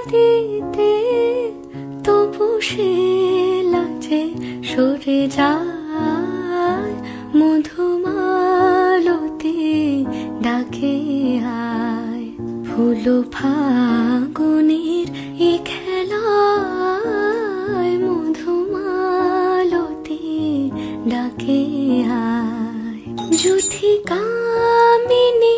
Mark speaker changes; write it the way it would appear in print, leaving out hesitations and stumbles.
Speaker 1: দিতে তবু সে লাজে সরে যায়। মধুমালতি ডাকে আয়, ফুল ফাগুনের এ খেলায় মধুমালতি ডাকে আয়। যুথি কামিনী